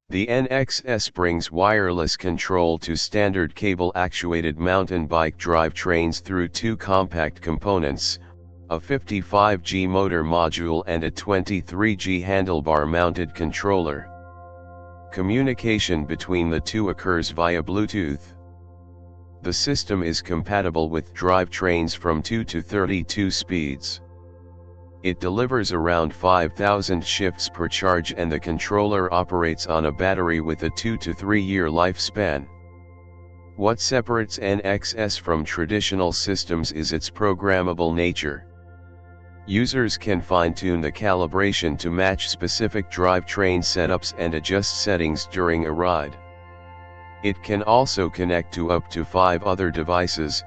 The NXS brings wireless control to standard cable-actuated mountain bike drivetrains through two compact components, a 55G motor module and a 23G handlebar-mounted controller. Communication between the two occurs via Bluetooth. The system is compatible with drivetrains from 2 to 32 speeds. It delivers around 5,000 shifts per charge and the controller operates on a battery with a 2 to 3 year lifespan. What separates NXS from traditional systems is its programmable nature. Users can fine-tune the calibration to match specific drivetrain setups and adjust settings during a ride. It can also connect to up to 5 other devices,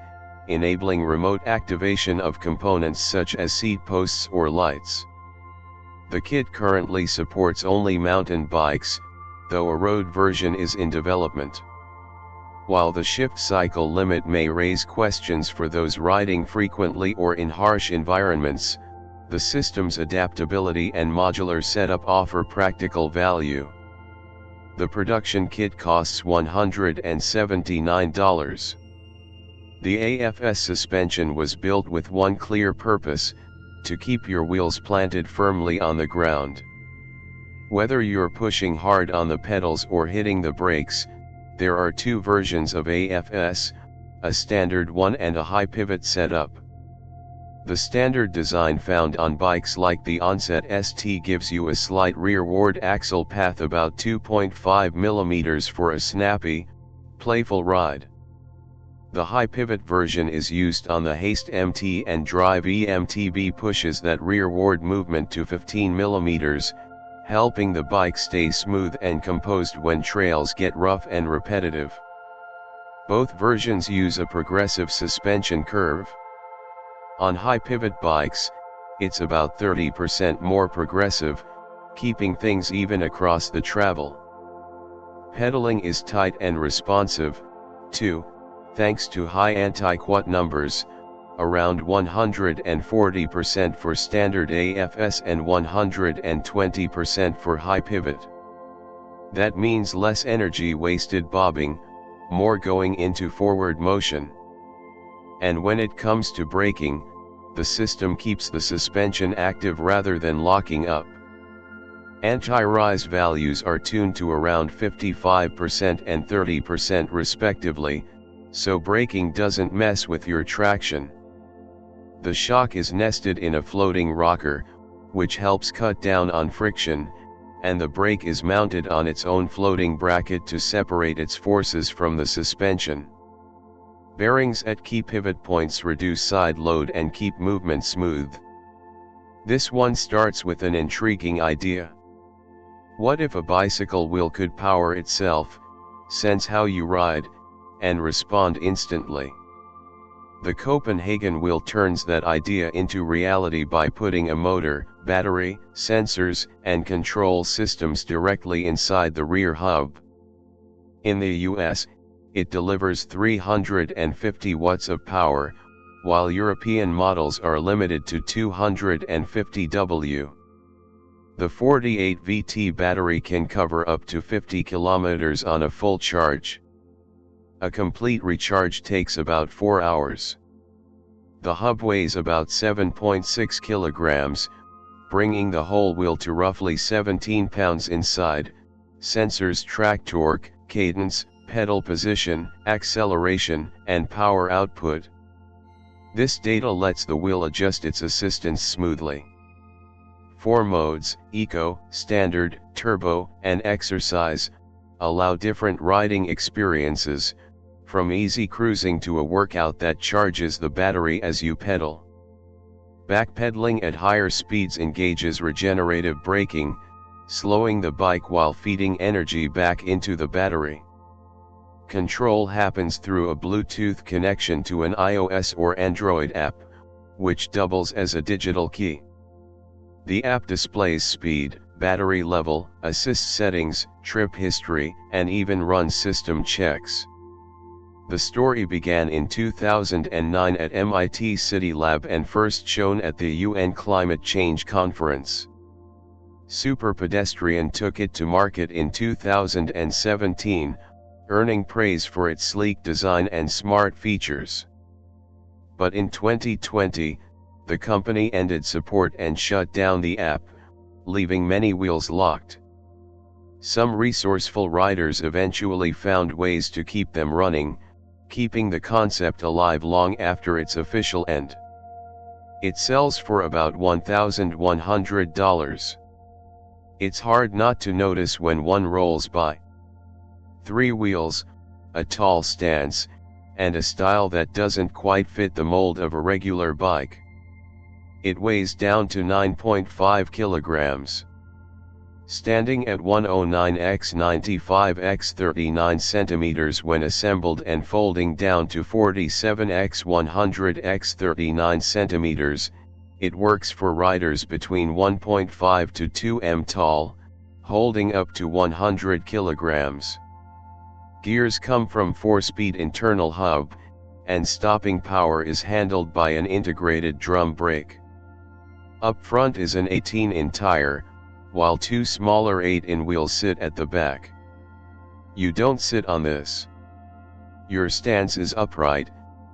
enabling remote activation of components such as seat posts or lights. The kit currently supports only mountain bikes, though a road version is in development. While the shift cycle limit may raise questions for those riding frequently or in harsh environments, the system's adaptability and modular setup offer practical value. The production kit costs $179. The AFS suspension was built with one clear purpose: to keep your wheels planted firmly on the ground. Whether you're pushing hard on the pedals or hitting the brakes, there are two versions of AFS, a standard one and a high pivot setup. The standard design found on bikes like the Onset ST gives you a slight rearward axle path about 2.5 mm for a snappy, playful ride. The high pivot version is used on the Haste MT and Drive EMTB pushes that rearward movement to 15 mm, helping the bike stay smooth and composed when trails get rough and repetitive. Both versions use a progressive suspension curve. On high pivot bikes, it's about 30% more progressive, keeping things even across the travel. Pedaling is tight and responsive, too, thanks to high anti-quat numbers, around 140% for standard AFS and 120% for high pivot. That means less energy wasted bobbing, more going into forward motion. And when it comes to braking, the system keeps the suspension active rather than locking up. Anti-rise values are tuned to around 55% and 30% respectively, so braking doesn't mess with your traction. The shock is nested in a floating rocker, which helps cut down on friction, and the brake is mounted on its own floating bracket to separate its forces from the suspension. Bearings at key pivot points reduce side load and keep movement smooth. This one starts with an intriguing idea. What if a bicycle wheel could power itself, sense how you ride, and respond instantly? The Copenhagen Wheel turns that idea into reality by putting a motor, battery, sensors, and control systems directly inside the rear hub. In the US, it delivers 350 watts of power, while European models are limited to 250 W. The 48 VT battery can cover up to 50 kilometers on a full charge. A complete recharge takes about 4 hours. The hub weighs about 7.6 kilograms, bringing the whole wheel to roughly 17 pounds inside. Sensors track torque, cadence, pedal position, acceleration, and power output. This data lets the wheel adjust its assistance smoothly. 4 modes, Eco, Standard, Turbo, and Exercise, allow different riding experiences, from easy cruising to a workout that charges the battery as you pedal. Backpedaling at higher speeds engages regenerative braking, slowing the bike while feeding energy back into the battery. Control happens through a Bluetooth connection to an iOS or Android app, which doubles as a digital key. The app displays speed, battery level, assist settings, trip history, and even runs system checks. The story began in 2009 at MIT City Lab and first shown at the UN Climate Change Conference. Super Pedestrian took it to market in 2017, earning praise for its sleek design and smart features. But in 2020, the company ended support and shut down the app, leaving many wheels locked. Some resourceful riders eventually found ways to keep them running, keeping the concept alive long after its official end. It sells for about $1,100. It's hard not to notice when one rolls by. 3 wheels, a tall stance, and a style that doesn't quite fit the mold of a regular bike. It weighs down to 9.5 kilograms. Standing at 109 x 95 x 39 centimeters when assembled and folding down to 47 x 100 x 39 centimeters, it works for riders between 1.5 to 2 m tall, holding up to 100 kilograms. Gears come from 4-speed internal hub, and stopping power is handled by an integrated drum brake. Up front is an 18-in tire, while 2 smaller 8-in wheels sit at the back. You don't sit on this. Your stance is upright,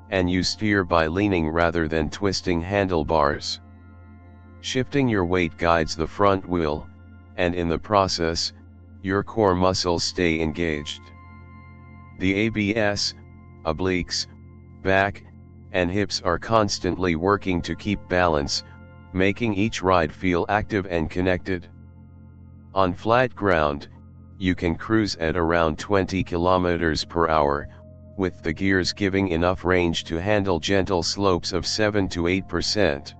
and you steer by leaning rather than twisting handlebars. Shifting your weight guides the front wheel, and in the process, your core muscles stay engaged. The ABS, obliques, back, and hips are constantly working to keep balance, making each ride feel active and connected. On flat ground, you can cruise at around 20 km per hour, with the gears giving enough range to handle gentle slopes of 7 to 8%.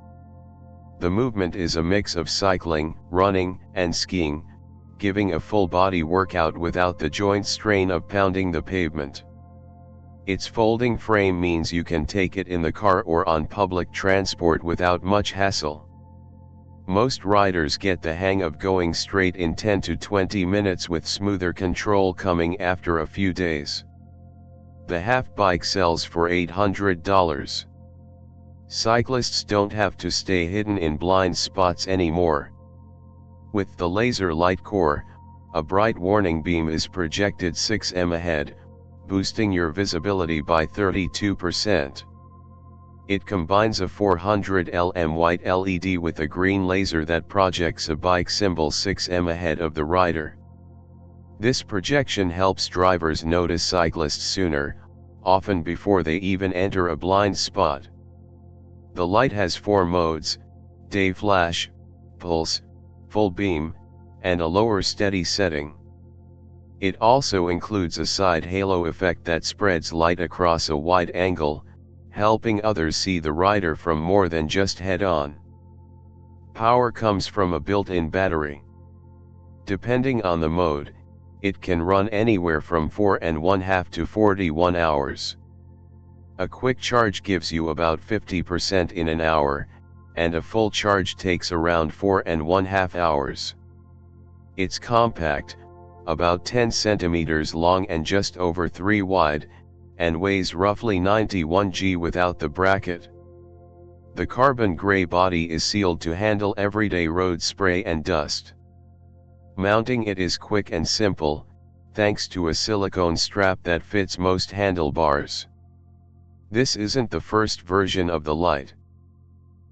The movement is a mix of cycling, running, and skiing, giving a full-body workout without the joint strain of pounding the pavement. Its folding frame means you can take it in the car or on public transport without much hassle. Most riders get the hang of going straight in 10 to 20 minutes with smoother control coming after a few days. The Halfbike sells for $800. Cyclists don't have to stay hidden in blind spots anymore. With the Laserlight Core, a bright warning beam is projected 6 m ahead, boosting your visibility by 32%. It combines a 400 lm white LED with a green laser that projects a bike symbol 6 m ahead of the rider. This projection helps drivers notice cyclists sooner, often before they even enter a blind spot. The light has 4 modes: day flash, pulse, full beam, and a lower steady setting. It also includes a side halo effect that spreads light across a wide angle, helping others see the rider from more than just head-on. Power comes from a built-in battery. Depending on the mode, it can run anywhere from 4½ to 41 hours. A quick charge gives you about 50% in an hour, and a full charge takes around 4½ hours. It's compact, about 10 centimeters long and just over 3 wide, and weighs roughly 91 g without the bracket. The carbon gray body is sealed to handle everyday road spray and dust. Mounting it is quick and simple, thanks to a silicone strap that fits most handlebars. This isn't the first version of the light.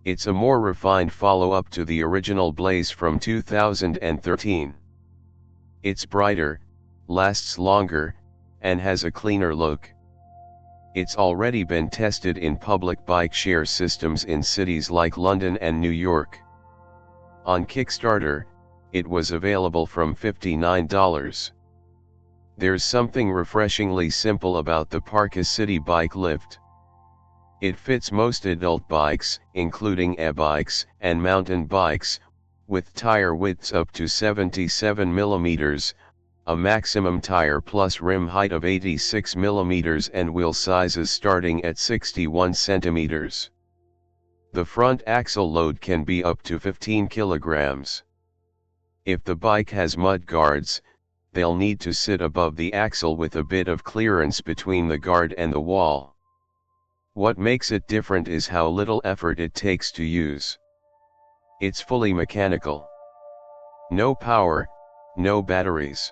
It's a more refined follow-up to the original Blaze from 2013. It's brighter, lasts longer, and has a cleaner look. It's already been tested in public bike share systems in cities like London and New York. On Kickstarter, it was available from $59. There's something refreshingly simple about the PARKIS City bike lift. It fits most adult bikes, including e-bikes and mountain bikes, with tire widths up to 77 mm, a maximum tire plus rim height of 86 mm and wheel sizes starting at 61 cm. The front axle load can be up to 15 kilograms. If the bike has mud guards, they'll need to sit above the axle with a bit of clearance between the guard and the wall. What makes it different is how little effort it takes to use. It's fully mechanical. No power, no batteries.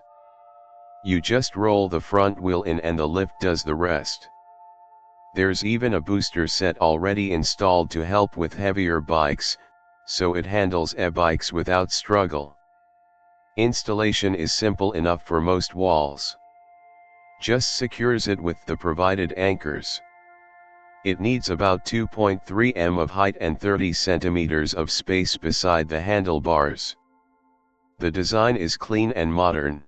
You just roll the front wheel in and the lift does the rest. There's even a booster set already installed to help with heavier bikes, so it handles e-bikes without struggle. Installation is simple enough for most walls. Just secures it with the provided anchors. It needs about 2.3 m of height and 30 cm of space beside the handlebars. The design is clean and modern.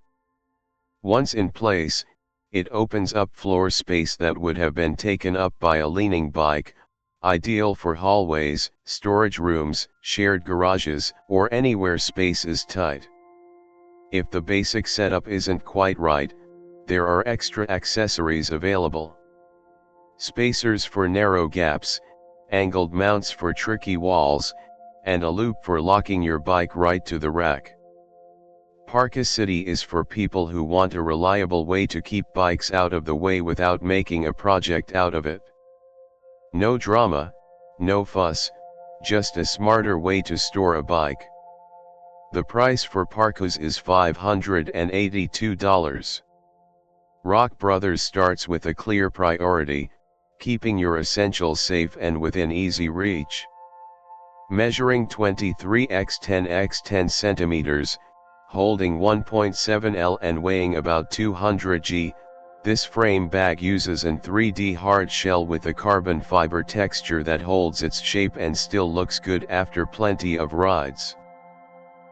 Once in place, it opens up floor space that would have been taken up by a leaning bike, ideal for hallways, storage rooms, shared garages, or anywhere space is tight. If the basic setup isn't quite right, there are extra accessories available. Spacers for narrow gaps, angled mounts for tricky walls, and a loop for locking your bike right to the rack. PARKIS City is for people who want a reliable way to keep bikes out of the way without making a project out of it. No drama, no fuss, just a smarter way to store a bike. The price for PARKIS is $582. RockBROS starts with a clear priority, keeping your essentials safe and within easy reach. Measuring 23x10x10 centimeters, holding 1.7 L and weighing about 200 g, this frame bag uses an 3D hard shell with a carbon fiber texture that holds its shape and still looks good after plenty of rides.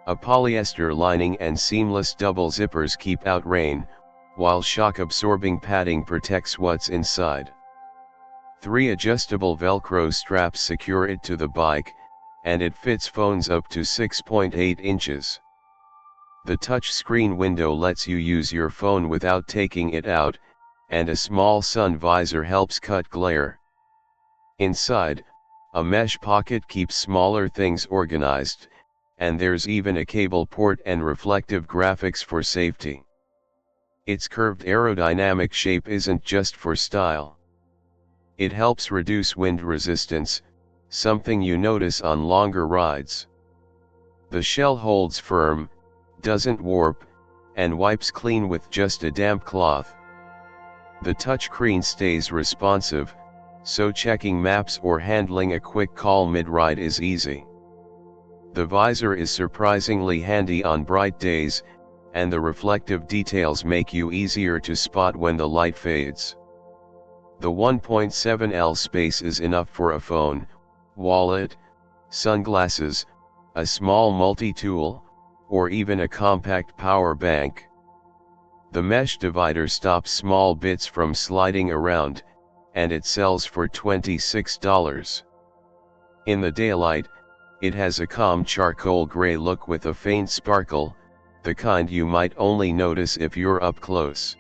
A polyester lining and seamless double zippers keep out rain, while shock-absorbing padding protects what's inside. 3 adjustable Velcro straps secure it to the bike, and it fits phones up to 6.8 inches. The touchscreen window lets you use your phone without taking it out, and a small sun visor helps cut glare. Inside, a mesh pocket keeps smaller things organized, and there's even a cable port and reflective graphics for safety. Its curved aerodynamic shape isn't just for style. It helps reduce wind resistance, something you notice on longer rides. The shell holds firm, doesn't warp, and wipes clean with just a damp cloth. The touchscreen stays responsive, so checking maps or handling a quick call mid-ride is easy. The visor is surprisingly handy on bright days, and the reflective details make you easier to spot when the light fades. The 1.7 L space is enough for a phone, wallet, sunglasses, a small multi-tool, or even a compact power bank. The mesh divider stops small bits from sliding around, and it sells for $26. In the daylight, it has a calm charcoal gray look with a faint sparkle, the kind you might only notice if you're up close.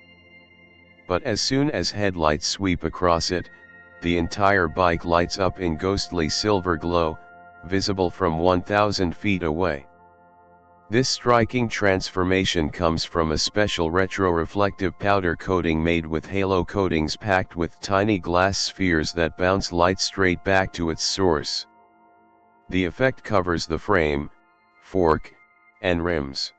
But as soon as headlights sweep across it, the entire bike lights up in ghostly silver glow, visible from 1,000 feet away. This striking transformation comes from a special retroreflective powder coating made with halo coatings packed with tiny glass spheres that bounce light straight back to its source. The effect covers the frame, fork, and rims.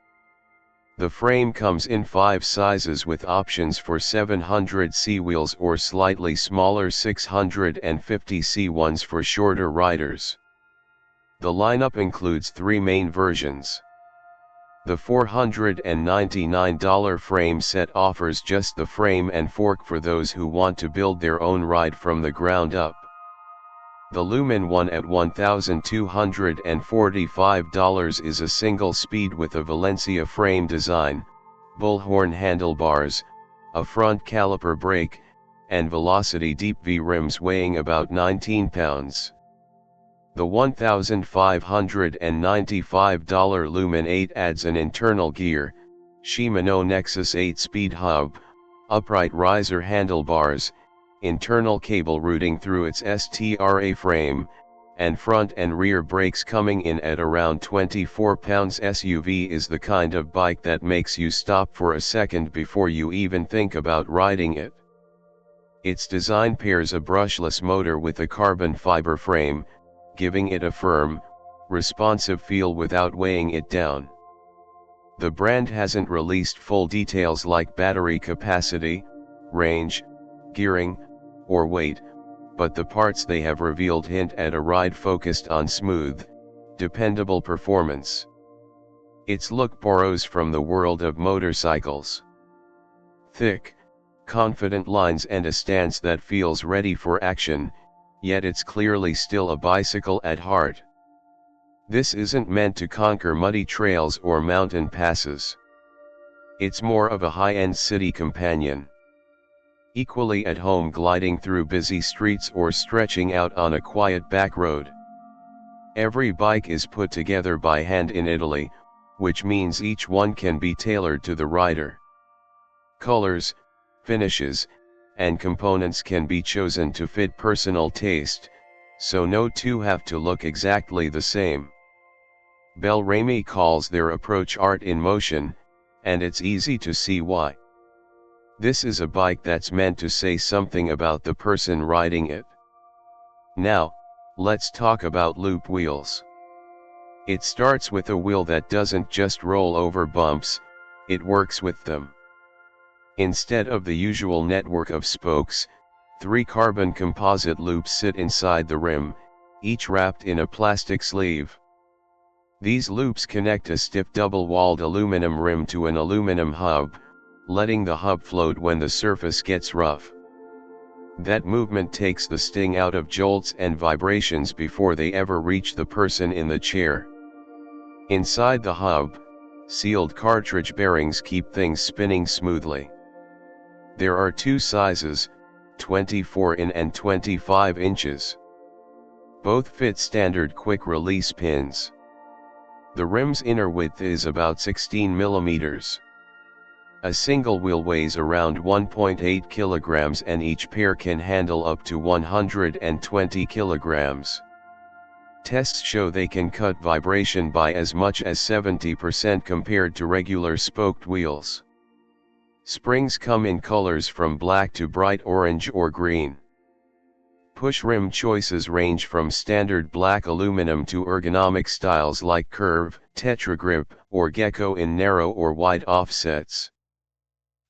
The frame comes in 5 sizes with options for 700C wheels or slightly smaller 650C ones for shorter riders. The lineup includes 3 main versions. The $499 frame set offers just the frame and fork for those who want to build their own ride from the ground up. The Lumen one at $1,245 is a single speed with a Valencia frame design, bullhorn handlebars, a front caliper brake, and Velocity Deep V rims weighing about 19 pounds. The $1,595 Lumen 8 adds an internal gear, Shimano Nexus 8-speed hub, upright riser handlebars, internal cable routing through its STRA frame, and front and rear brakes coming in at around 24 pounds. SUV is the kind of bike that makes you stop for a second before you even think about riding it. Its design pairs a brushless motor with a carbon fiber frame, giving it a firm, responsive feel without weighing it down. The brand hasn't released full details like battery capacity, range, gearing, or weight, but the parts they have revealed hint at a ride focused on smooth, dependable performance. Its look borrows from the world of motorcycles. Thick, confident lines and a stance that feels ready for action, yet it's clearly still a bicycle at heart. This isn't meant to conquer muddy trails or mountain passes. It's more of a high-end city companion. Equally at home gliding through busy streets or stretching out on a quiet back road. Every bike is put together by hand in Italy, which means each one can be tailored to the rider. Colors, finishes, and components can be chosen to fit personal taste, so no two have to look exactly the same. Belrami calls their approach art in motion, and it's easy to see why. This is a bike that's meant to say something about the person riding it. Now, let's talk about loop wheels. It starts with a wheel that doesn't just roll over bumps, it works with them. Instead of the usual network of spokes, 3 carbon composite loops sit inside the rim, each wrapped in a plastic sleeve. These loops connect a stiff double-walled aluminum rim to an aluminum hub, letting the hub float when the surface gets rough. That movement takes the sting out of jolts and vibrations before they ever reach the person in the chair. Inside the hub, sealed cartridge bearings keep things spinning smoothly. There are 2 sizes, 24 in and 25 inches. Both fit standard quick-release pins. The rim's inner width is about 16 millimeters. A single wheel weighs around 1.8 kilograms and each pair can handle up to 120 kilograms. Tests show they can cut vibration by as much as 70% compared to regular spoked wheels. Springs come in colors from black to bright orange or green. Push rim choices range from standard black aluminum to ergonomic styles like Curve, Tetragrip, or Gecko in narrow or wide offsets.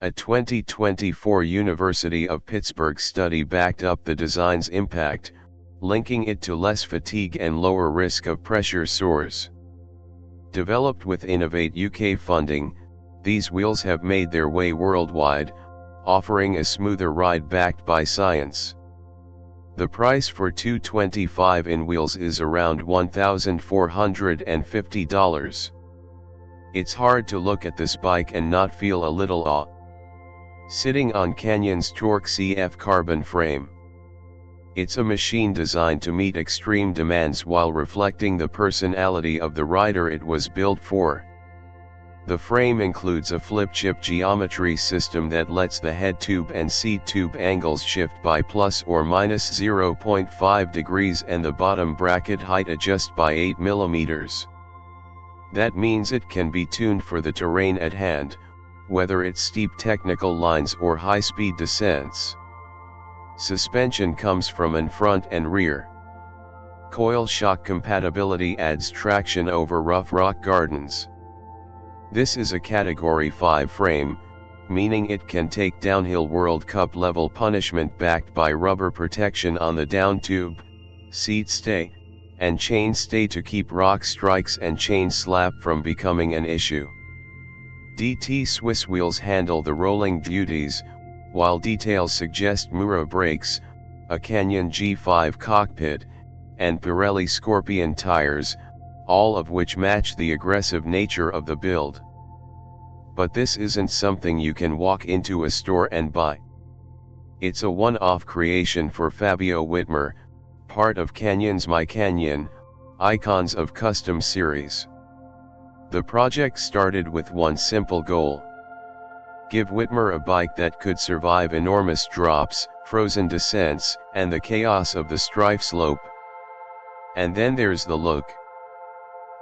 A 2024 University of Pittsburgh study backed up the design's impact, linking it to less fatigue and lower risk of pressure sores. Developed with Innovate UK funding, these wheels have made their way worldwide, offering a smoother ride backed by science. The price for 225 in wheels is around $1,450. It's hard to look at this bike and not feel a little awe. Sitting on Canyon's Torque CF carbon frame. It's a machine designed to meet extreme demands while reflecting the personality of the rider it was built for. The frame includes a flip chip geometry system that lets the head tube and seat tube angles shift by plus or minus 0.5 degrees and the bottom bracket height adjust by 8 millimeters. That means it can be tuned for the terrain at hand, whether it's steep technical lines or high-speed descents. Suspension comes from in front and rear. Coil shock compatibility adds traction over rough rock gardens. This is a Category 5 frame, meaning it can take downhill World Cup level punishment backed by rubber protection on the down tube, seat stay, and chain stay to keep rock strikes and chain slap from becoming an issue. DT Swiss wheels handle the rolling duties, while details suggest Mura brakes, a Canyon G5 cockpit, and Pirelli Scorpion tires, all of which match the aggressive nature of the build. But this isn't something you can walk into a store and buy. It's a one-off creation for Fabio Whitmer, part of Canyon's My Canyon, Icons of Custom series. The project started with one simple goal. Give Whitmer a bike that could survive enormous drops, frozen descents, and the chaos of the strife slope. And then there's the look.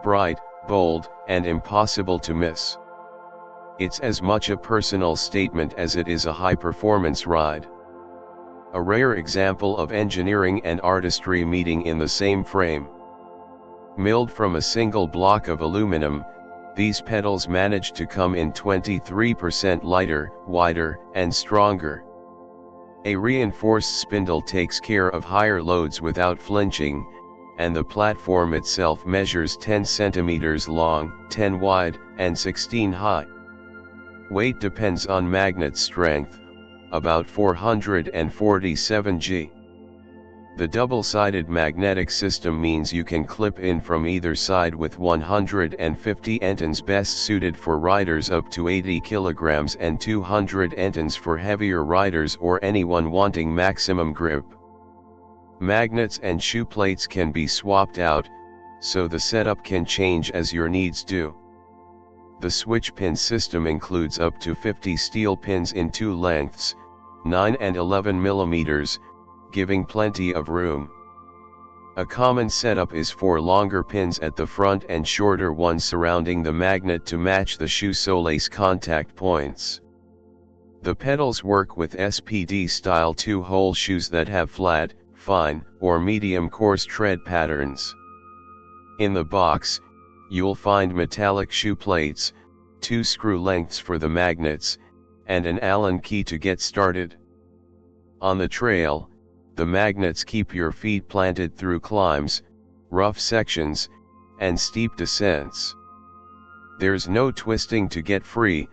Bright, bold, and impossible to miss. It's as much a personal statement as it is a high-performance ride. A rare example of engineering and artistry meeting in the same frame. Milled from a single block of aluminum, These pedals manage to come in 23% lighter, wider, and stronger. A reinforced spindle takes care of higher loads without flinching, and the platform itself measures 10 cm long, 10 wide, and 16 high. Weight depends on magnet strength, about 447 g. The double-sided magnetic system means you can clip in from either side with 150 entons, best suited for riders up to 80 kg and 200 entons for heavier riders or anyone wanting maximum grip. Magnets and shoe plates can be swapped out, so the setup can change as your needs do. The switch pin system includes up to 50 steel pins in two lengths, 9 and 11 mm, giving plenty of room. A common setup is 4 longer pins at the front and shorter ones surrounding the magnet to match the shoe sole's contact points. The pedals work with SPD-style 2-hole shoes that have flat, fine, or medium coarse tread patterns. In the box, you'll find metallic shoe plates, 2 screw lengths for the magnets, and an Allen key to get started. On the trail, the magnets keep your feet planted through climbs, rough sections, and steep descents. There's no twisting to get free,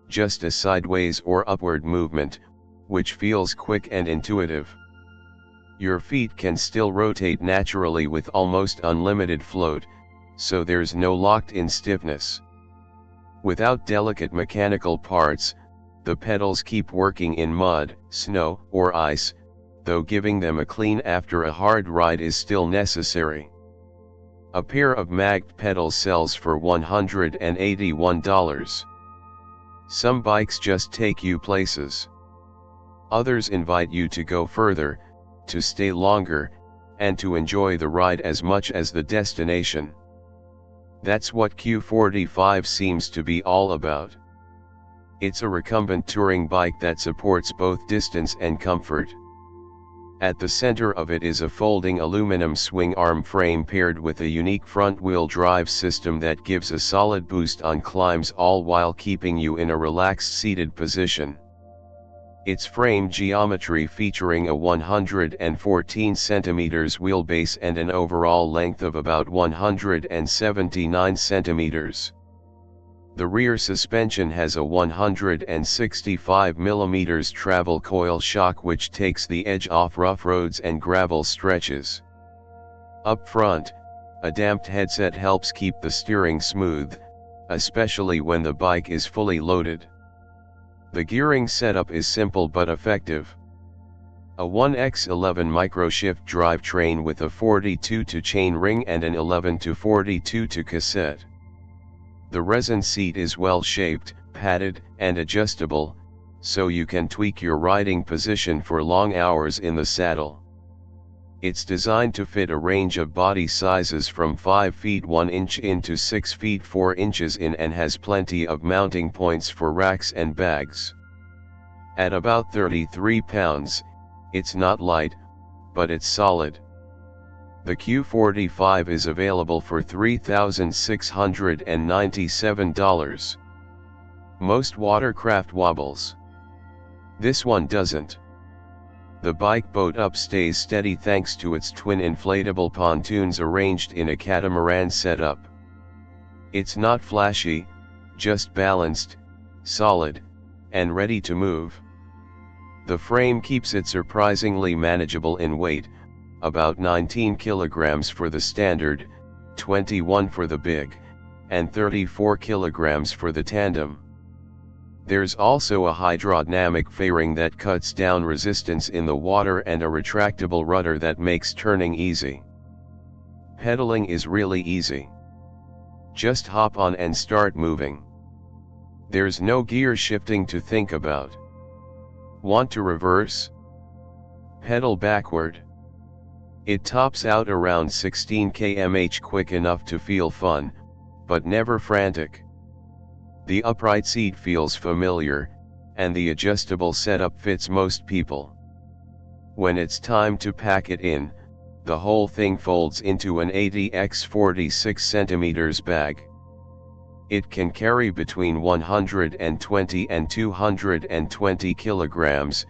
just a sideways or upward movement, which feels quick and intuitive. Your feet can still rotate naturally with almost unlimited float, so there's no locked-in stiffness. Without delicate mechanical parts, the pedals keep working in mud, snow, or ice, though giving them a clean after a hard ride is still necessary. A pair of Magped pedals sells for $181. Some bikes just take you places. Others invite you to go further, to stay longer, and to enjoy the ride as much as the destination. That's what Q45 seems to be all about. It's a recumbent touring bike that supports both distance and comfort. At the center of it is a folding aluminum swing arm frame paired with a unique front-wheel drive system that gives a solid boost on climbs, all while keeping you in a relaxed seated position. Its frame geometry, featuring a 114 cm wheelbase and an overall length of about 179 cm. The rear suspension has a 165 mm travel coil shock which takes the edge off rough roads and gravel stretches. Up front, a damped headset helps keep the steering smooth, especially when the bike is fully loaded. The gearing setup is simple but effective. A 1x11 microshift drivetrain with a 42-to chain ring and an 11-to 42-to cassette. The resin seat is well shaped, padded, and adjustable, so you can tweak your riding position for long hours in the saddle. It's designed to fit a range of body sizes from 5 feet 1 inch in to 6 feet 4 inches in and has plenty of mounting points for racks and bags. At about 33 pounds, it's not light, but it's solid. The Q45 is available for $3,697. Most watercraft wobbles. This one doesn't. The bike boat up stays steady thanks to its twin inflatable pontoons arranged in a catamaran setup. It's not flashy, just balanced, solid, and ready to move. The frame keeps it surprisingly manageable in weight, about 19 kilograms for the standard, 21 for the big, and 34 kilograms for the tandem. There's also a hydrodynamic fairing that cuts down resistance in the water and a retractable rudder that makes turning easy. Pedaling is really easy. Just hop on and start moving. There's no gear shifting to think about. Want to reverse? Pedal backward. It tops out around 16 km/h, quick enough to feel fun, but never frantic. The upright seat feels familiar, and the adjustable setup fits most people. When it's time to pack it in, the whole thing folds into an 80 x 46 cm bag. It can carry between 120 and 220 kilograms,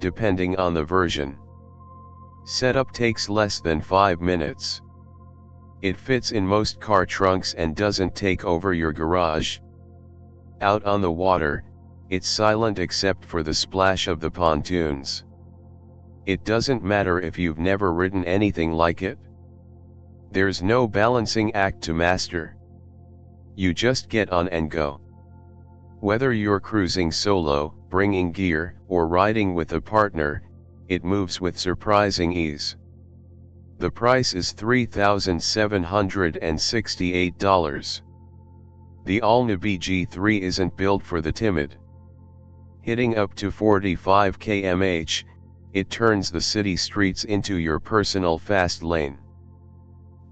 depending on the version. Setup takes less than 5 minutes. It fits in most car trunks and doesn't take over your garage. Out on the water, it's silent except for the splash of the pontoons. It doesn't matter if you've never ridden anything like it. There's no balancing act to master. You just get on and go. Whether you're cruising solo, bringing gear, or riding with a partner, it moves with surprising ease. The price is $3,768. The all-new BG3 isn't built for the timid. Hitting up to 45 km/h, it turns the city streets into your personal fast lane.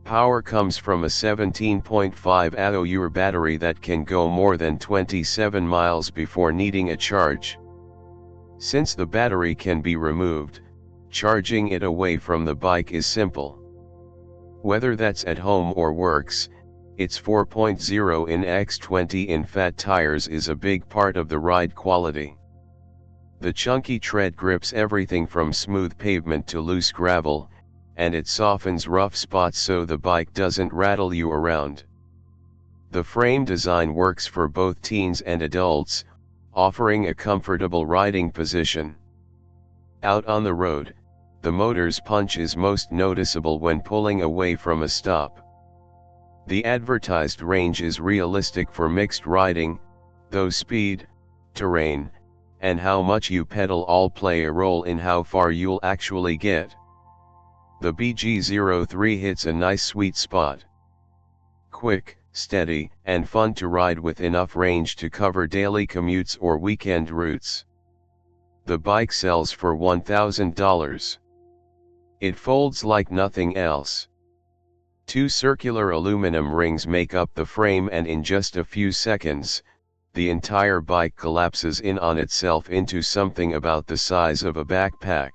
Power comes from a 17.5 Ah battery that can go more than 27 miles before needing a charge. Since the battery can be removed, charging it away from the bike is simple. Whether that's at home or works, its 4.0 in X20 in fat tires is a big part of the ride quality. The chunky tread grips everything from smooth pavement to loose gravel, and it softens rough spots so the bike doesn't rattle you around. The frame design works for both teens and adults, offering a comfortable riding position. Out on the road, the motor's punch is most noticeable when pulling away from a stop. The advertised range is realistic for mixed riding, though speed, terrain, and how much you pedal all play a role in how far you'll actually get. The BG03 hits a nice sweet spot. Quick, steady, and fun to ride with enough range to cover daily commutes or weekend routes. The bike sells for $1,000. It folds like nothing else. 2 circular aluminum rings make up the frame, and in just a few seconds, the entire bike collapses in on itself into something about the size of a backpack.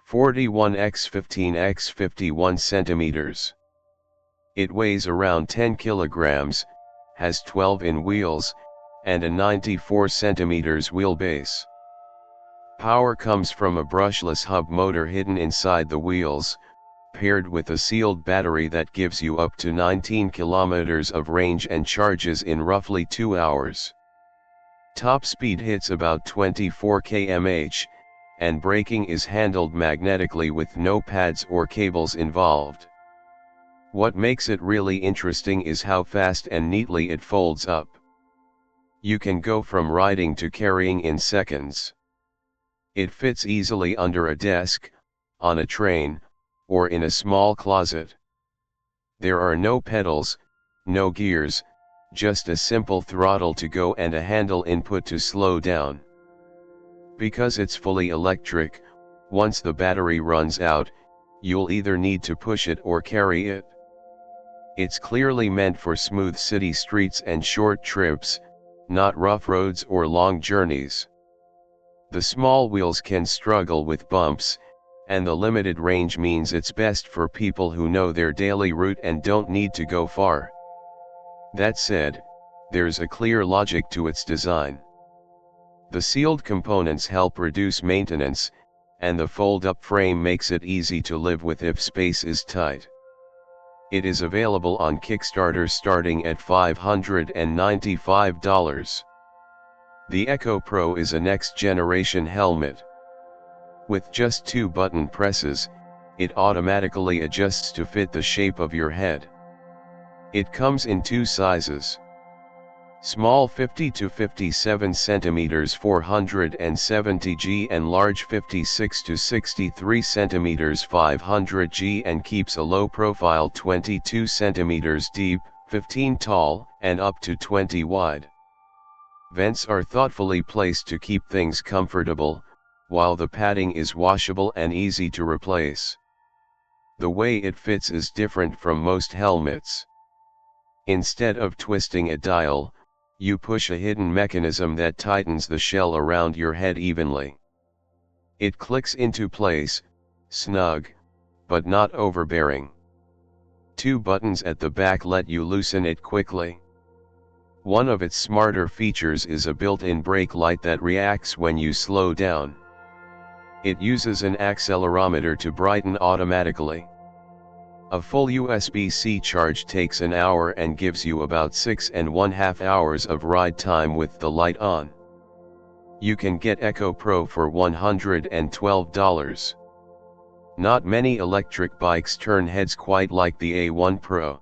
41 x 15 x 51 centimeters. It weighs around 10 kilograms, has 12 in wheels, and a 94 centimeters wheelbase. Power comes from a brushless hub motor hidden inside the wheels, paired with a sealed battery that gives you up to 19 kilometers of range and charges in roughly 2 hours. Top speed hits about 24 km/h, and braking is handled magnetically with no pads or cables involved. What makes it really interesting is how fast and neatly it folds up. You can go from riding to carrying in seconds. It fits easily under a desk, on a train, or in a small closet. There are no pedals, no gears, just a simple throttle to go and a handle input to slow down. Because it's fully electric, once the battery runs out, you'll either need to push it or carry it. It's clearly meant for smooth city streets and short trips, not rough roads or long journeys. The small wheels can struggle with bumps, and the limited range means it's best for people who know their daily route and don't need to go far. That said, there's a clear logic to its design. The sealed components help reduce maintenance, and the fold-up frame makes it easy to live with if space is tight. It is available on Kickstarter starting at $595. The Echo Pro is a next-generation helmet. With just 2 button presses, it automatically adjusts to fit the shape of your head. It comes in 2 sizes. Small 50 to 57 centimeters 470 G and large 56 to 63 centimeters 500 G, and keeps a low profile 22 centimeters deep, 15 tall, and up to 20 wide. Vents are thoughtfully placed to keep things comfortable, while the padding is washable and easy to replace. The way it fits is different from most helmets. Instead of twisting a dial, you push a hidden mechanism that tightens the shell around your head evenly. It clicks into place, snug, but not overbearing. 2 buttons at the back let you loosen it quickly. One of its smarter features is a built-in brake light that reacts when you slow down. It uses an accelerometer to brighten automatically. A full USB-C charge takes an hour and gives you about 6.5 hours of ride time with the light on. You can get Echo Pro for $112. Not many electric bikes turn heads quite like the A1 Pro.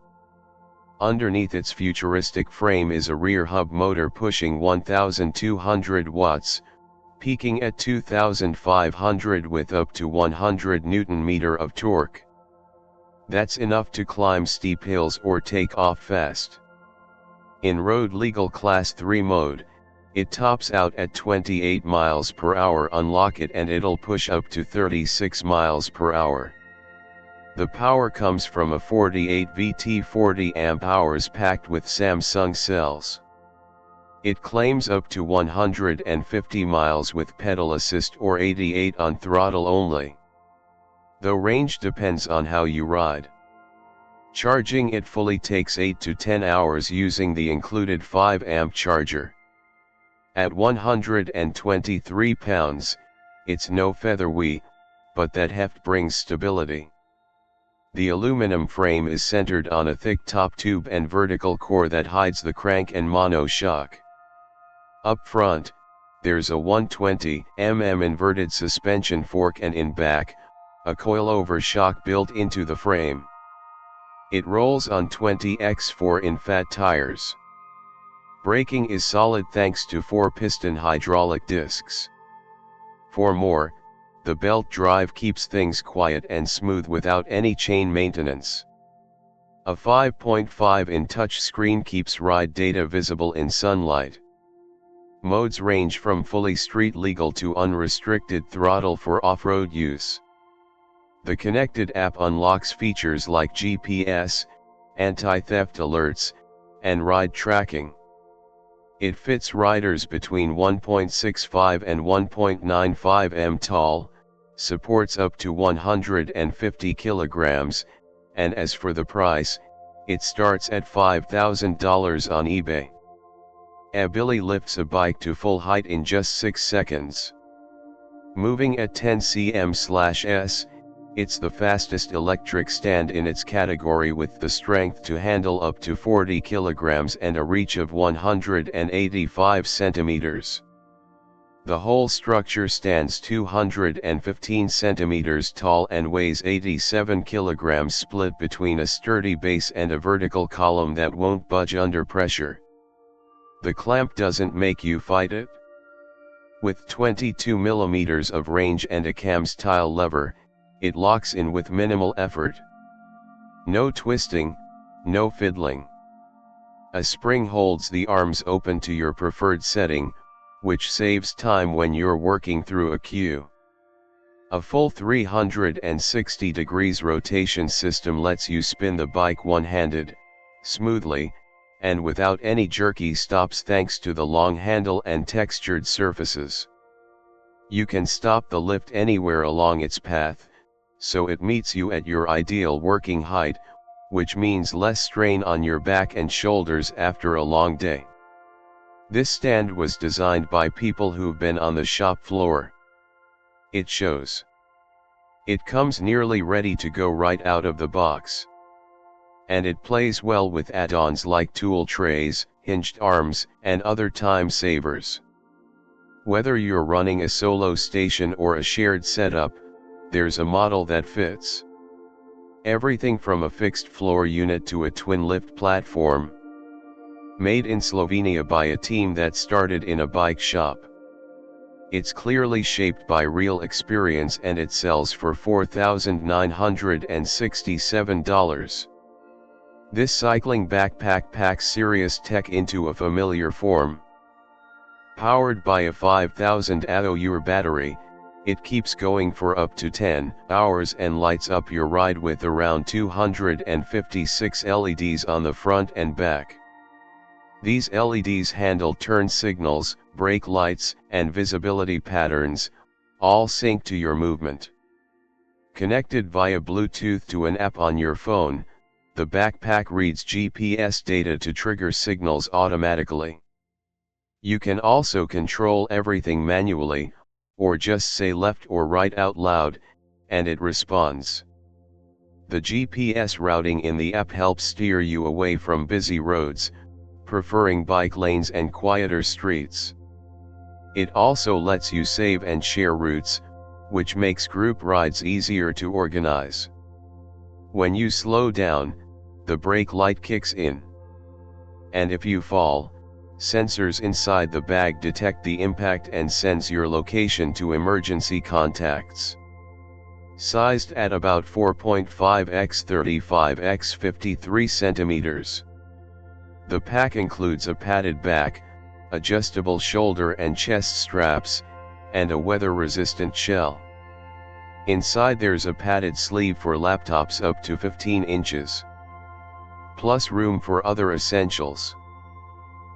Underneath its futuristic frame is a rear hub motor pushing 1,200 watts, peaking at 2,500 with up to 100 Nm of torque. That's enough to climb steep hills or take off fast. In road legal Class 3 mode, it tops out at 28 miles per hour on lock it and it'll push up to 36 miles per hour. The power comes from a 48 VT 40 amp hours packed with Samsung cells. It claims up to 150 miles with pedal assist or 88 on throttle only. Though range depends on how you ride. Charging it fully takes 8 to 10 hours using the included 5 amp charger. At 123 pounds, it's no featherweight, but that heft brings stability. The aluminum frame is centered on a thick top tube and vertical core that hides the crank and mono shock. Up front, there's a 120 mm inverted suspension fork and in back, a coilover shock built into the frame. It rolls on 20x4 in fat tires. Braking is solid thanks to 4-piston hydraulic discs. For more, the belt drive keeps things quiet and smooth without any chain maintenance. A 5.5-inch touchscreen keeps ride data visible in sunlight. Modes range from fully street legal to unrestricted throttle for off-road use. The connected app unlocks features like GPS, anti-theft alerts, and ride tracking. It fits riders between 1.65 and 1.95 m tall, supports up to 150 kilograms, and as for the price, it starts at $5,000 on eBay. Abili lifts a bike to full height in just 6 seconds. Moving at 10 cm/s, it's the fastest electric stand in its category with the strength to handle up to 40 kilograms and a reach of 185 centimeters. The whole structure stands 215 centimeters tall and weighs 87 kilograms, split between a sturdy base and a vertical column that won't budge under pressure. The clamp doesn't make you fight it. With 22 millimeters of range and a cam-style lever, it locks in with minimal effort. No twisting, no fiddling. A spring holds the arms open to your preferred setting, which saves time when you're working through a queue. A full 360 degrees rotation system lets you spin the bike one-handed, smoothly, and without any jerky stops thanks to the long handle and textured surfaces. You can stop the lift anywhere along its path, so it meets you at your ideal working height, which means less strain on your back and shoulders after a long day. This stand was designed by people who've been on the shop floor. It shows. It comes nearly ready to go right out of the box. And it plays well with add-ons like tool trays, hinged arms, and other time savers. Whether you're running a solo station or a shared setup, there's a model that fits. Everything from a fixed floor unit to a twin lift platform. Made in Slovenia by a team that started in a bike shop. It's clearly shaped by real experience and it sells for $4,967. This cycling backpack packs serious tech into a familiar form. Powered by a 5000 AH battery, it keeps going for up to 10 hours and lights up your ride with around 256 LEDs on the front and back. These LEDs handle turn signals, brake lights, and visibility patterns, all sync to your movement. Connected via Bluetooth to an app on your phone, the backpack reads GPS data to trigger signals automatically. You can also control everything manually, or just say left or right out loud, and it responds. The GPS routing in the app helps steer you away from busy roads, preferring bike lanes and quieter streets. It also lets you save and share routes, which makes group rides easier to organize. When you slow down, the brake light kicks in. And if you fall, sensors inside the bag detect the impact and sends your location to emergency contacts. Sized at about 4.5 x 35 x 53 centimeters. The pack includes a padded back, adjustable shoulder and chest straps, and a weather-resistant shell. Inside there's a padded sleeve for laptops up to 15 inches. Plus room for other essentials.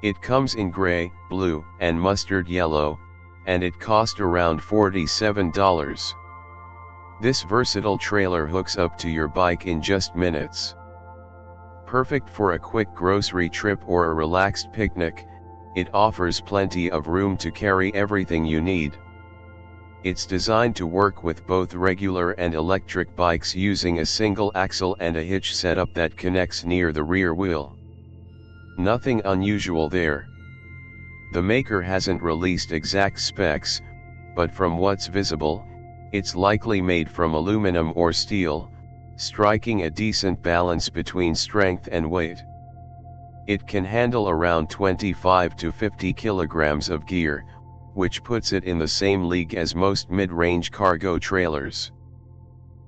It comes in gray, blue, and mustard yellow, and it cost around $47. This versatile trailer hooks up to your bike in just minutes. Perfect for a quick grocery trip or a relaxed picnic, it offers plenty of room to carry everything you need. It's designed to work with both regular and electric bikes using a single axle and a hitch setup that connects near the rear wheel. Nothing unusual there. The maker hasn't released exact specs, but from what's visible, it's likely made from aluminum or steel, striking a decent balance between strength and weight. It can handle around 25 to 50 kilograms of gear, which puts it in the same league as most mid-range cargo trailers.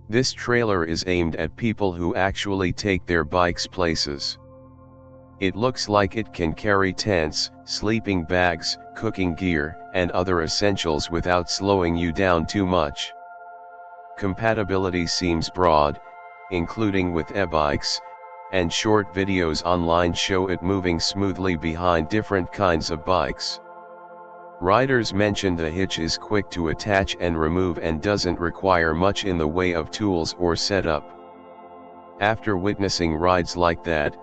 This trailer is aimed at people who actually take their bikes places. It looks like it can carry tents, sleeping bags, cooking gear, and other essentials without slowing you down too much. Compatibility seems broad, including with e-bikes, and short videos online show it moving smoothly behind different kinds of bikes. Riders mentioned the hitch is quick to attach and remove and doesn't require much in the way of tools or setup. After witnessing rides like that,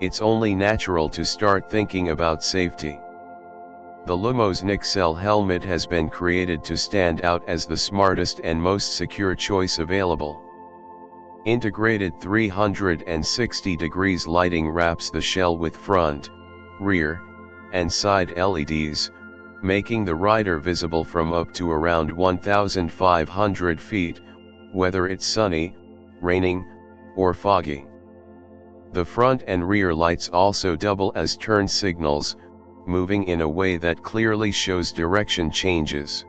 it's only natural to start thinking about safety. The LumosNyxel helmet has been created to stand out as the smartest and most secure choice available. Integrated 360 degrees lighting wraps the shell with front, rear, and side LEDs, making the rider visible from up to around 1,500 feet, whether it's sunny, raining, or foggy. The front and rear lights also double as turn signals, moving in a way that clearly shows direction changes.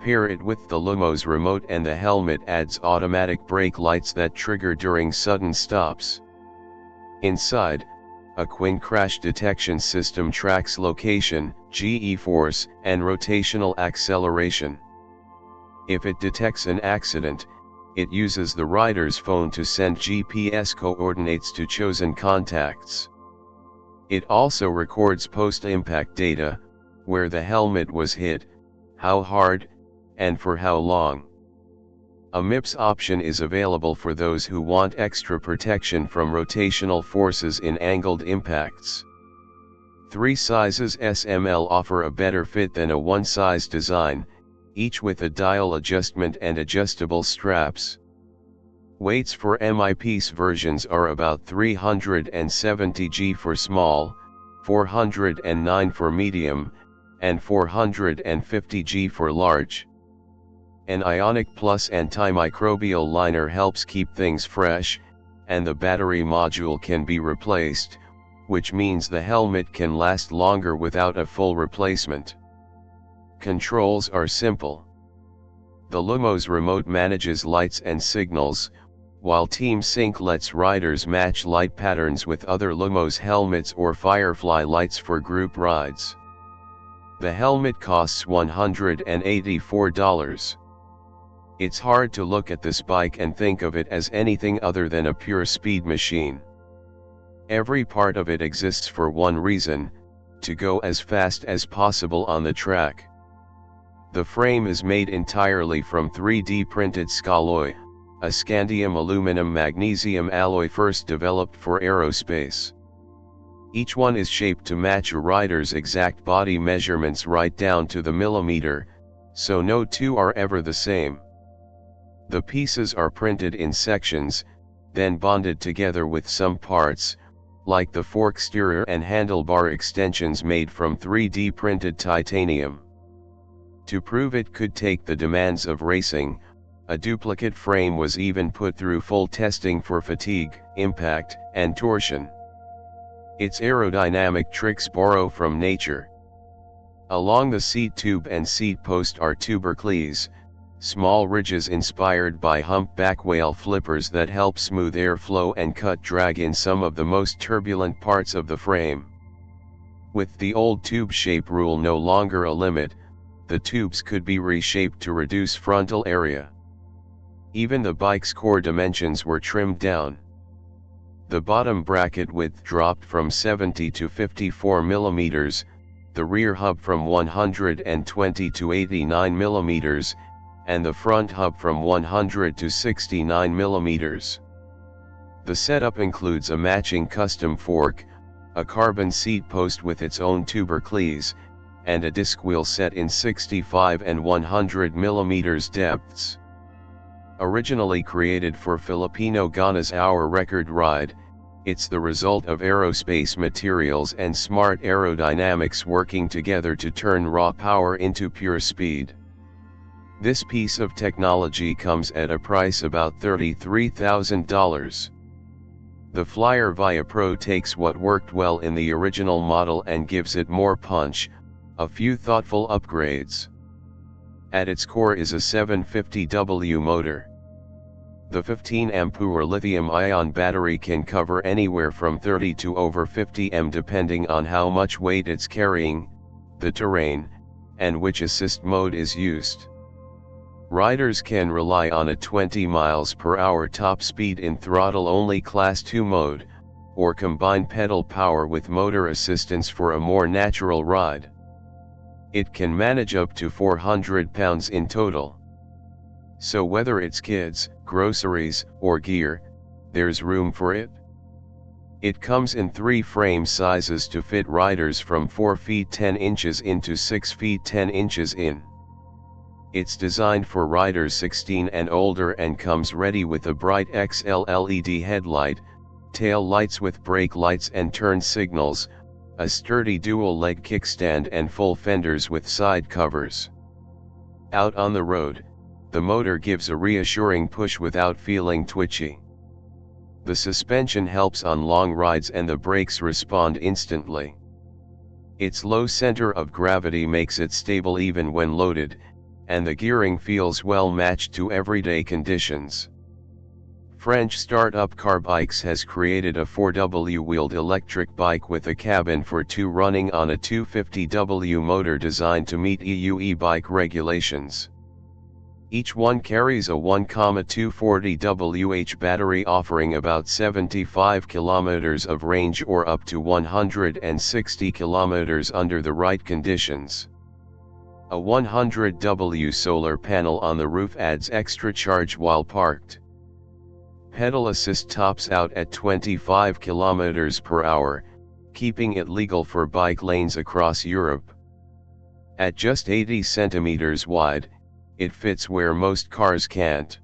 Pair it with the Lumos remote and the helmet adds automatic brake lights that trigger during sudden stops. Inside, a Quinn crash detection system tracks location, G-force, and rotational acceleration. If it detects an accident, it uses the rider's phone to send GPS coordinates to chosen contacts. It also records post-impact data, where the helmet was hit, how hard, and for how long. A MIPS option is available for those who want extra protection from rotational forces in angled impacts. 3 sizes SML offer a better fit than a one-size design, each with a dial adjustment and adjustable straps. Weights for MIPS versions are about 370 g for small, 409 for medium, and 450 g for large. An Ionic Plus antimicrobial liner helps keep things fresh, and the battery module can be replaced, which means the helmet can last longer without a full replacement. Controls are simple. The Lumos remote manages lights and signals, while Team Sync lets riders match light patterns with other Lumos helmets or Firefly lights for group rides. The helmet costs $184. It's hard to look at this bike and think of it as anything other than a pure speed machine. Every part of it exists for one reason: to go as fast as possible on the track. The frame is made entirely from 3D printed scalloy, a scandium aluminum magnesium alloy first developed for aerospace. Each one is shaped to match a rider's exact body measurements right down to the millimeter, so no two are ever the same. The pieces are printed in sections, then bonded together with some parts, like the fork steerer and handlebar extensions made from 3D printed titanium. To prove it could take the demands of racing, a duplicate frame was even put through full testing for fatigue, impact, and torsion. Its aerodynamic tricks borrow from nature. Along the seat tube and seat post are tubercles, small ridges inspired by humpback whale flippers that help smooth airflow and cut drag in some of the most turbulent parts of the frame. With the old tube shape rule no longer a limit, the tubes could be reshaped to reduce frontal area. Even the bike's core dimensions were trimmed down. The bottom bracket width dropped from 70 to 54 mm, the rear hub from 120 to 89 mm, and the front hub from 100 to 69 mm. The setup includes a matching custom fork, a carbon seat post with its own tubercles, and a disc wheel set in 65 and 100 mm depths. Originally created for Filipino Gana's hour record ride, it's the result of aerospace materials and smart aerodynamics working together to turn raw power into pure speed. This piece of technology comes at a price about $33,000. The Flyer Via Pro takes what worked well in the original model and gives it more punch, a few thoughtful upgrades. At its core is a 750W motor. The 15-ampere lithium-ion battery can cover anywhere from 30 to over 50 m depending on how much weight it's carrying, the terrain, and which assist mode is used. Riders can rely on a 20 mph top speed in throttle-only Class 2 mode, or combine pedal power with motor assistance for a more natural ride. It can manage up to 400 pounds in total. So whether it's kids, groceries, or gear, there's room for it. It comes in 3 frame sizes to fit riders from 4 feet 10 inches in to 6 feet 10 inches in. It's designed for riders 16 and older and comes ready with a bright XL LED headlight, tail lights with brake lights and turn signals, a sturdy dual-leg kickstand and full fenders with side covers. Out on the road, the motor gives a reassuring push without feeling twitchy. The suspension helps on long rides and the brakes respond instantly. Its low center of gravity makes it stable even when loaded, and the gearing feels well matched to everyday conditions. French startup Karbikes has created a 4W-wheeled electric bike with a cabin for 2 running on a 250W motor designed to meet EU e-bike regulations. Each one carries a 1,240Wh battery offering about 75 km of range or up to 160 km under the right conditions. A 100W solar panel on the roof adds extra charge while parked. Pedal assist tops out at 25 km/h, keeping it legal for bike lanes across Europe. At just 80 cm wide, it fits where most cars can't.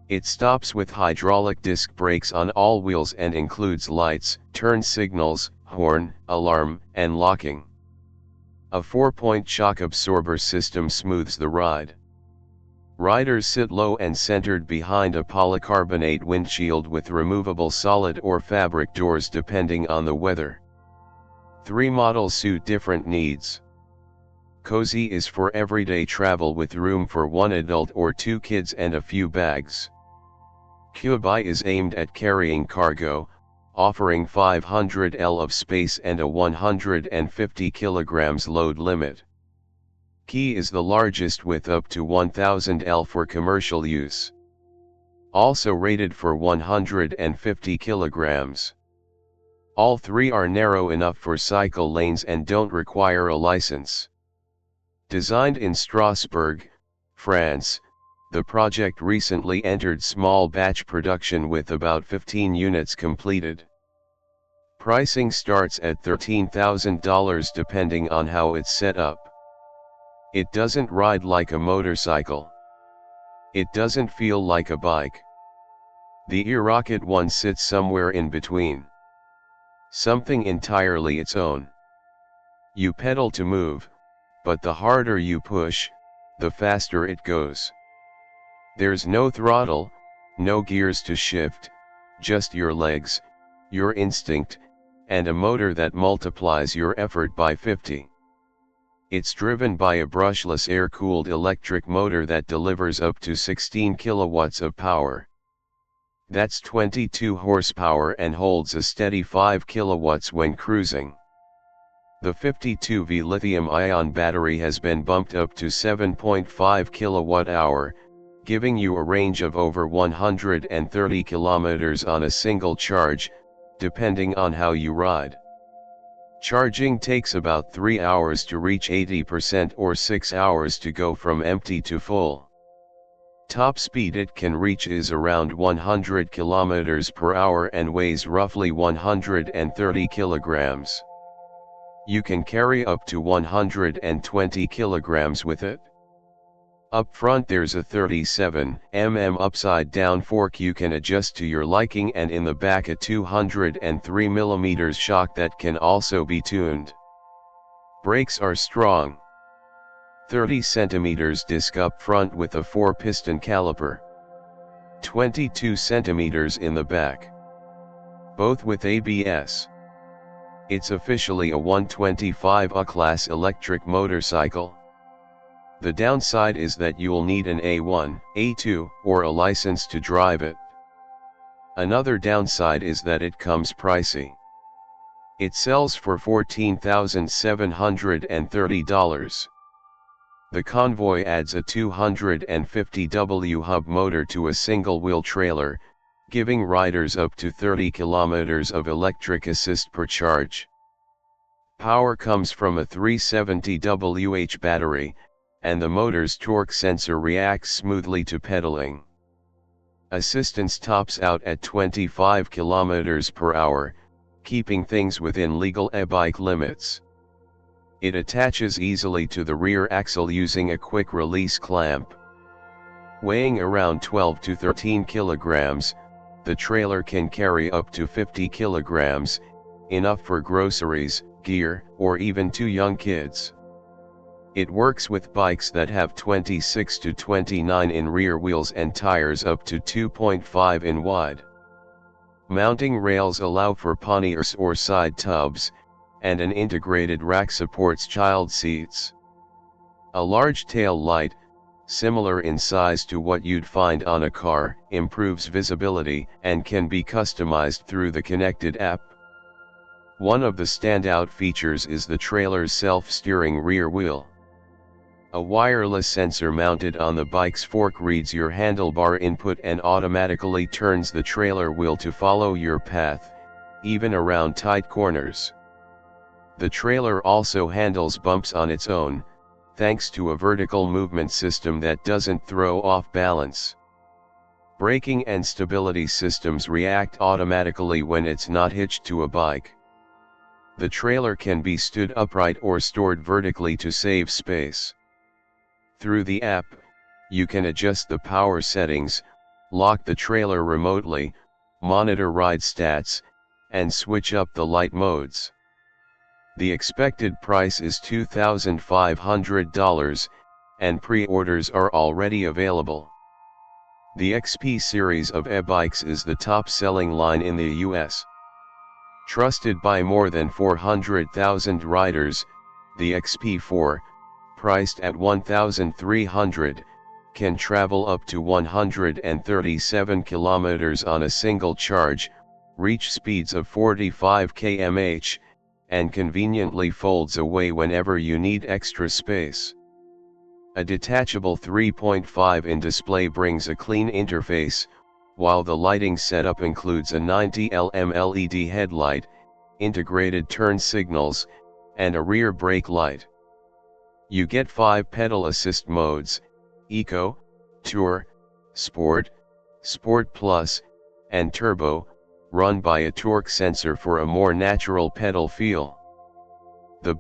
It stops with hydraulic disc brakes on all wheels and includes lights, turn signals, horn, alarm, and locking. A 4-point shock absorber system smooths the ride. Riders sit low and centered behind a polycarbonate windshield with removable solid or fabric doors depending on the weather. 3 models suit different needs. Cozy is for everyday travel with room for 1 adult or 2 kids and a few bags. CONVOY is aimed at carrying cargo, offering 500 L of space and a 150 kg load limit. Key is the largest with up to 1000 L for commercial use. Also rated for 150 kg. All 3 are narrow enough for cycle lanes and don't require a license. Designed in Strasbourg, France, The project recently entered small batch production with about 15 units completed. Pricing starts at $13,000 depending on how it's set up. It doesn't ride like a motorcycle. It doesn't feel like a bike. The eROCKIT one sits somewhere in between. Something entirely its own. You pedal to move, but the harder you push, the faster it goes. There's no throttle, no gears to shift, just your legs, your instinct, and a motor that multiplies your effort by 50. It's driven by a brushless air-cooled electric motor that delivers up to 16 kilowatts of power. That's 22 horsepower and holds a steady 5 kilowatts when cruising. The 52V lithium-ion battery has been bumped up to 7.5 kilowatt-hour, giving you a range of over 130 kilometers on a single charge, depending on how you ride. Charging takes about 3 hours to reach 80% or 6 hours to go from empty to full. Top speed it can reach is around 100 kilometers per hour and weighs roughly 130 kilograms. You can carry up to 120 kilograms with it. Up front there's a 37mm upside down fork you can adjust to your liking, and in the back a 203mm shock that can also be tuned. Brakes are strong. 30 cm disc up front with a 4-piston caliper. 22 cm in the back. Both with ABS. It's officially a 125A class electric motorcycle. The downside is that you'll need an A1, A2, or a license to drive it. Another downside is that it comes pricey. It sells for $14,730. The Convoy adds a 250W hub motor to a single-wheel trailer, giving riders up to 30 kilometers of electric assist per charge. Power comes from a 370Wh battery, and the motor's torque sensor reacts smoothly to pedaling. Assistance tops out at 25 km per hour, keeping things within legal e-bike limits. It attaches easily to the rear axle using a quick-release clamp. Weighing around 12 to 13 kilograms, the trailer can carry up to 50 kilograms, enough for groceries, gear, or even 2 young kids. It works with bikes that have 26 to 29 in rear wheels and tires up to 2.5 in wide. Mounting rails allow for panniers or side tubs, and an integrated rack supports child seats. A large tail light, similar in size to what you'd find on a car, improves visibility and can be customized through the connected app. One of the standout features is the trailer's self-steering rear wheel. A wireless sensor mounted on the bike's fork reads your handlebar input and automatically turns the trailer wheel to follow your path, even around tight corners. The trailer also handles bumps on its own, thanks to a vertical movement system that doesn't throw off balance. Braking and stability systems react automatically when it's not hitched to a bike. The trailer can be stood upright or stored vertically to save space. Through the app, you can adjust the power settings, lock the trailer remotely, monitor ride stats, and switch up the light modes. The expected price is $2,500, and pre-orders are already available. The XP series of e-bikes is the top-selling line in the US. Trusted by more than 400,000 riders, the XP4, priced at $1,300, can travel up to 137 kilometers on a single charge, reach speeds of 45 km/h, and conveniently folds away whenever you need extra space. A detachable 3.5-in display brings a clean interface, while the lighting setup includes a 90mm LED headlight, integrated turn signals, and a rear brake light. You get 5 pedal assist modes: Eco, Tour, Sport, Sport Plus, and Turbo, run by a torque sensor for a more natural pedal feel. The